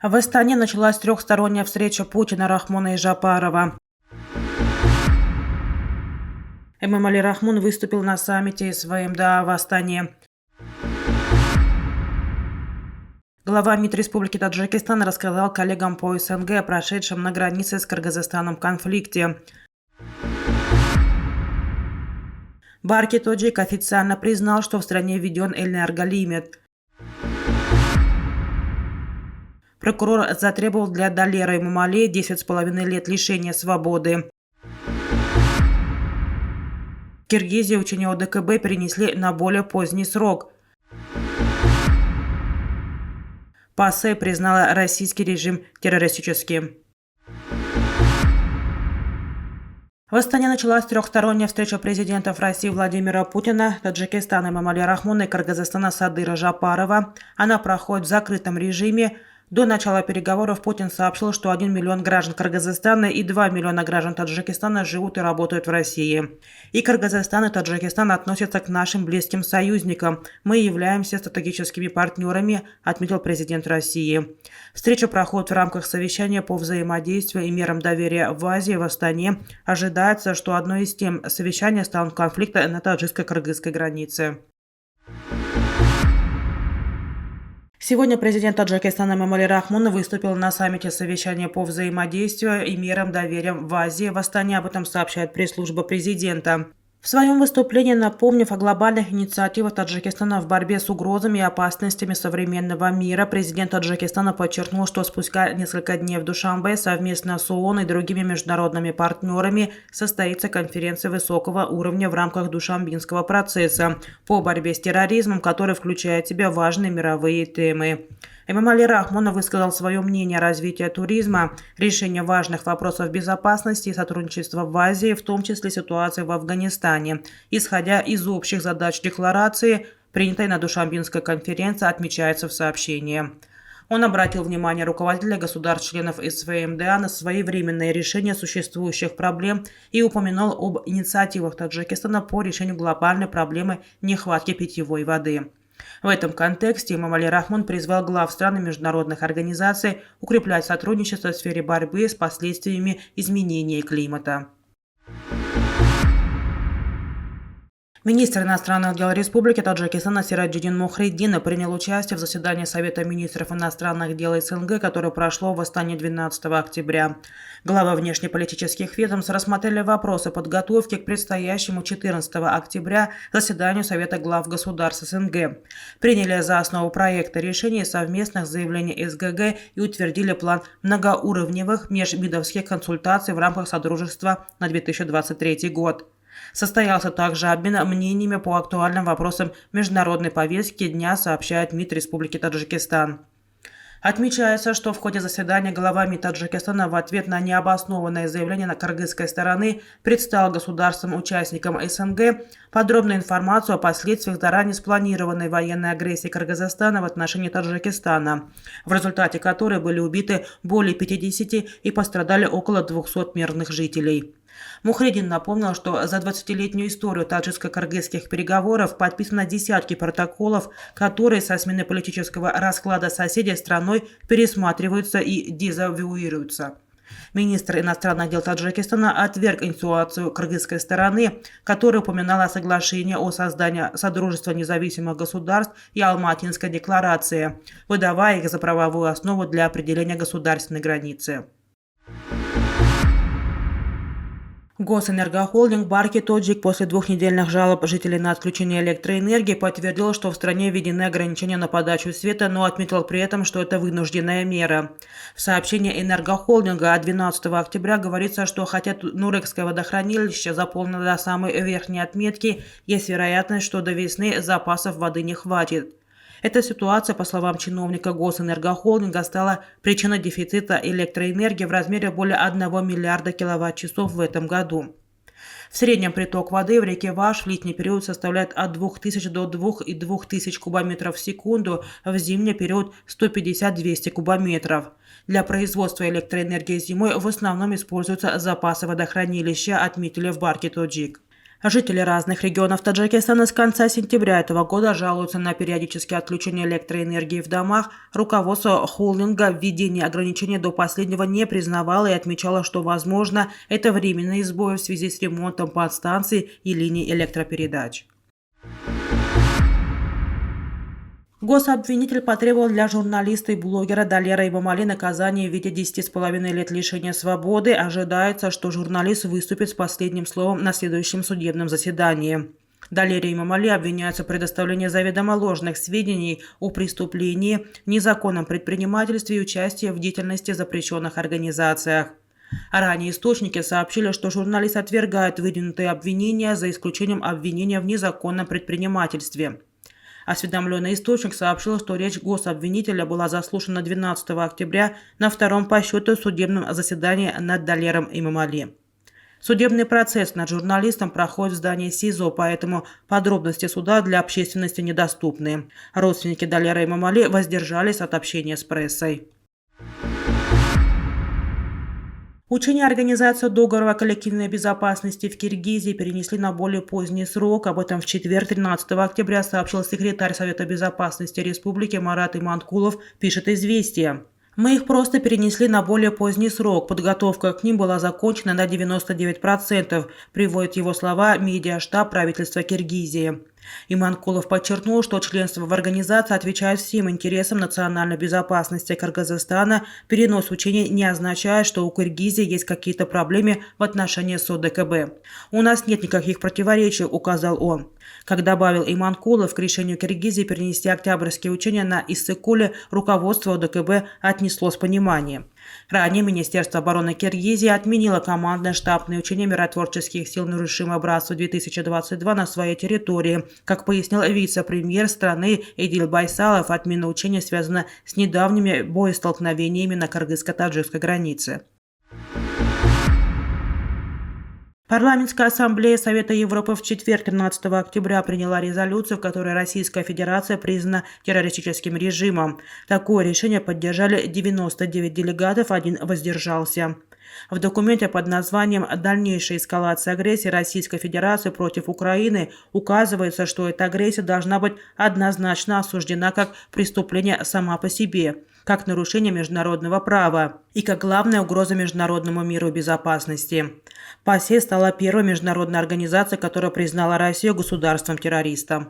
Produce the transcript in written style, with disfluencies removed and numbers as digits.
В Астане началась трехсторонняя встреча Путина, Рахмона и Жапарова. Эмомали Рахмон выступил на саммите СВМДА в Астане. Глава МИД Республики Таджикистан рассказал коллегам по СНГ о прошедшем на границе с Кыргызстаном конфликте. Барки Тоджик официально признал, что в стране введен энерголимит. Прокурор затребовал для Далера Эмомали 10,5 лет лишения свободы. В Киргизии учения ОДКБ перенесли на более поздний срок. ПАСЕ признала российский режим террористическим. В Астане началась трехсторонняя встреча президентов России Владимира Путина, Таджикистана Эмомали Рахмона и Кыргызстана Садыра Жапарова. Она проходит в закрытом режиме. До начала переговоров Путин сообщил, что 1 миллион граждан Кыргызстана и 2 миллиона граждан Таджикистана живут и работают в России. И Кыргызстан, и Таджикистан относятся к нашим близким союзникам. Мы являемся стратегическими партнерами, отметил президент России. Встреча проходит в рамках совещания по взаимодействию и мерам доверия в Азии в Астане. Ожидается, что одной из тем совещания станут конфликты на таджикско-кыргызской границе. Сегодня президент Таджикистана Эмомали Рахмон выступил на саммите совещания по взаимодействию и мерам доверия в Азии в Астане. Об этом сообщает пресс-служба президента. В своем выступлении, напомнив о глобальных инициативах Таджикистана в борьбе с угрозами и опасностями современного мира, президент Таджикистана подчеркнул, что спустя несколько дней в Душанбе совместно с ООН и другими международными партнерами состоится конференция высокого уровня в рамках Душанбинского процесса по борьбе с терроризмом, который включает в себя важные мировые темы. Эмомали Рахмон высказал свое мнение о развитии туризма, решении важных вопросов безопасности и сотрудничества в Азии, в том числе ситуации в Афганистане, исходя из общих задач декларации, принятой на Душанбинской конференции, отмечается в сообщении. Он обратил внимание руководителей государств-членов СВМДА на своевременное решение существующих проблем и упомянул об инициативах Таджикистана по решению глобальной проблемы нехватки питьевой воды. В этом контексте Эмомали Рахмон призвал глав стран и международных организаций укреплять сотрудничество в сфере борьбы с последствиями изменения климата. Министр иностранных дел Республики Таджикистан Сираджиддин Мухриддин принял участие в заседании Совета министров иностранных дел СНГ, которое прошло в Астане 12 октября. Главы внешнеполитических ведомств рассмотрели вопросы подготовки к предстоящему 14 октября заседанию Совета глав государств СНГ. Приняли за основу проекта решений совместных заявлений СГГ и утвердили план многоуровневых межмидовских консультаций в рамках Содружества на 2023 год. Состоялся также обмен мнениями по актуальным вопросам международной повестки дня, сообщает МИД Республики Таджикистан. Отмечается, что в ходе заседания глава МИД Таджикистана в ответ на необоснованное заявление на кыргызской стороны представил государствам-участникам СНГ подробную информацию о последствиях заранее спланированной военной агрессии Кыргызстана в отношении Таджикистана, в результате которой были убиты более 50 и пострадали около 200 мирных жителей. Мухриддин напомнил, что за 20-летнюю историю таджикско-кыргызских переговоров подписано десятки протоколов, которые со сменой политического расклада соседей страной пересматриваются и дезавуируются. Министр иностранных дел Таджикистана отверг инициацию кыргызской стороны, которая упоминала соглашение о создании Содружества независимых государств и Алматинской декларации, выдавая их за правовую основу для определения государственной границы. Госэнергохолдинг Барки Тоджик после двухнедельных жалоб жителей на отключение электроэнергии подтвердил, что в стране введены ограничения на подачу света, но отметил при этом, что это вынужденная мера. В сообщении энергохолдинга от 12 октября говорится, что хотя Нурекское водохранилище заполнено до самой верхней отметки, есть вероятность, что до весны запасов воды не хватит. Эта ситуация, по словам чиновника Госэнергохолдинга, стала причиной дефицита электроэнергии в размере более 1 миллиарда киловатт-часов в этом году. В среднем приток воды в реке Ваш в летний период составляет от 2000 до 2500 кубометров в секунду, в зимний период 150-200 кубометров. Для производства электроэнергии зимой в основном используются запасы водохранилища, отметили в Барки Тоджик. Жители разных регионов Таджикистана с конца сентября этого года жалуются на периодические отключения электроэнергии в домах. Руководство холдинга введение ограничений до последнего не признавало и отмечало, что, возможно, это временные сбои в связи с ремонтом подстанций и линий электропередач. Гособвинитель потребовал для журналиста и блогера Далера Имамали наказание в виде 10,5 лет лишения свободы. Ожидается, что журналист выступит с последним словом на следующем судебном заседании. Далер Имамали обвиняется в предоставлении заведомо ложных сведений о преступлении, незаконном предпринимательстве и участии в деятельности запрещенных организациях. Ранее источники сообщили, что журналист отвергает выдвинутые обвинения за исключением обвинения в незаконном предпринимательстве. Осведомленный источник сообщил, что речь гособвинителя была заслушана 12 октября на втором по счету судебном заседании над Далером Имамали. Судебный процесс над журналистом проходит в здании СИЗО, поэтому подробности суда для общественности недоступны. Родственники Далера Имамали воздержались от общения с прессой. Учения Организации договора коллективной безопасности в Киргизии перенесли на более поздний срок. Об этом в четверг, 13 октября, сообщил секретарь Совета безопасности республики Марат Иманкулов, пишет «Известия». «Мы их просто перенесли на более поздний срок. Подготовка к ним была закончена на 99%, приводит его слова медиаштаб правительства Киргизии. Иманкулов подчеркнул, что членство в организации отвечает всем интересам национальной безопасности Кыргызстана. Перенос учений не означает, что у Киргизии есть какие-то проблемы в отношении с ОДКБ. У нас нет никаких противоречий, указал он. Как добавил Иманкулов, к решению Киргизии перенести октябрьские учения на Иссык-Куле руководство ОДКБ отнесло с пониманием. Ранее Министерство обороны Киргизии отменило командные штабные учения миротворческих сил «Нерушимое братство-2022» на своей территории. Как пояснил вице-премьер страны Эдил Байсалов, отмена учения связана с недавними боестолкновениями на кыргызско-таджикской границе. Парламентская ассамблея Совета Европы в четверг, 13 октября, приняла резолюцию, в которой Российская Федерация признана террористическим режимом. Такое решение поддержали 99 делегатов, 1 воздержался. В документе под названием «Дальнейшая эскалация агрессии Российской Федерации против Украины» указывается, что эта агрессия должна быть однозначно осуждена как преступление сама по себе, как нарушение международного права и как главная угроза международному миру и безопасности. ПАСЕ стала первой международной организацией, которая признала Россию государством-террористом.